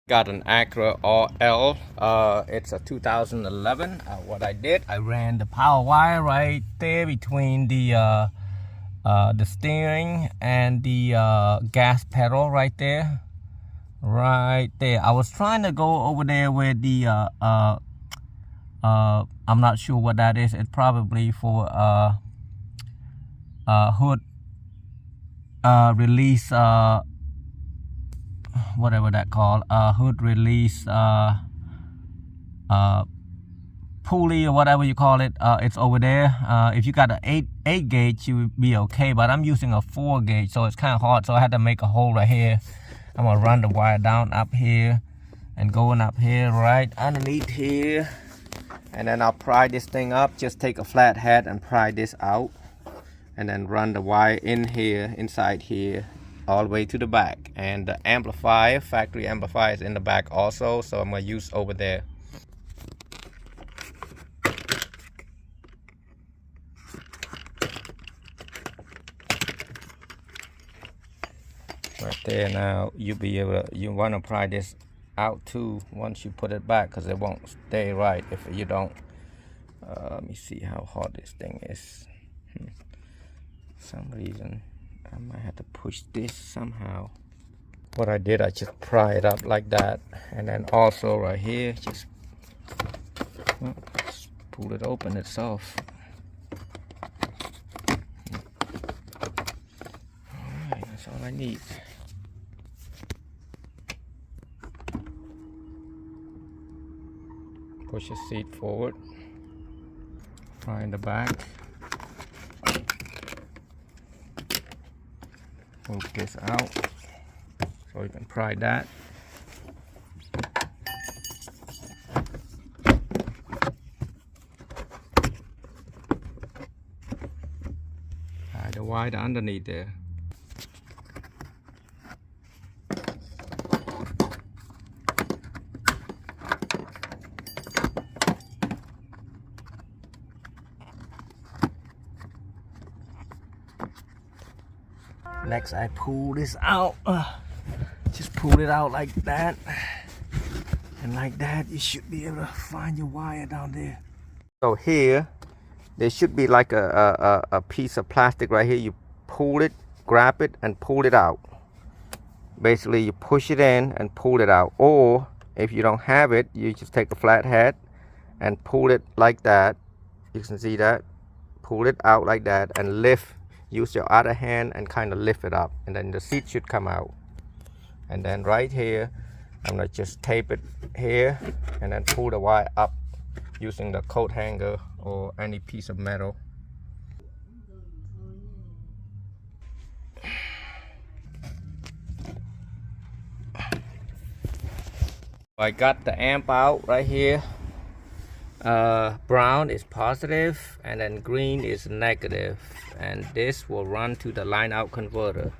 Got an Acura Rl. It's a 2011. What I did, I ran the power wire right there between the steering and the gas pedal right there. Right there. I was trying to go over there with the I'm not sure what that is. It's probably for hood release, whatever that called, hood release pulley or whatever you call it. It's over there. If you got an 8 gauge, you would be okay, but I'm using a 4 gauge, so it's kind of hard, so I had to make a hole right here. I'm gonna run the wire down up here and going up here right underneath here, and then I'll pry this thing up. Just take a flat head and pry this out, and then run the wire in here, inside here, all the way to the back. And the amplifier, factory amplifier, is in the back also, so I'm gonna use over there. Right there. Now you'll be able to, you want to pry this out too once you put it back, because it won't stay right if you don't. Let me see how hard this thing is. For some reason I might have to push this somehow. What I did, I just pry it up like that, and then also right here, just pull it open itself. Alright, that's all I need. Push the seat forward, pry in the back, move this out so you can pry that. Tie the wire underneath there. Next, I pull this out. Just pull it out like that, and like that, you should be able to find your wire down there. So here, there should be like a piece of plastic right here. You pull it, grab it, and pull it out. Basically, you push it in and pull it out. Or if you don't have it, you just take a flat head and pull it like that. You can see that. Pull it out like that and lift. Use your other hand and kind of lift it up, and then the seat should come out. And then right here, I'm gonna just tape it here and then pull the wire up using the coat hanger or any piece of metal. I got the amp out right here. Brown is positive and then green is negative, and this will run to the line out converter.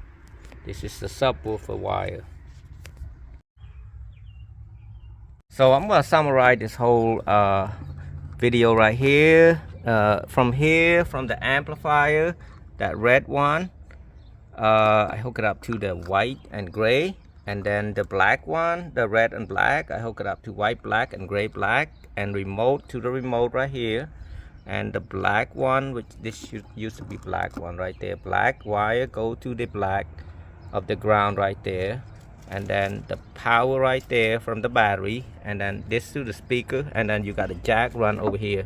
This is the subwoofer wire. So I'm gonna summarize this whole video right here. From the amplifier, that red one, I hook it up to the white and gray, and then the black one, the red and black, I hook it up to white, black, and gray, black, and remote to the remote right here. And the black one, which this used to be black one right there, black wire go to the black of the ground right there, and then the power right there from the battery, and then this to the speaker, and then you got a jack run over here.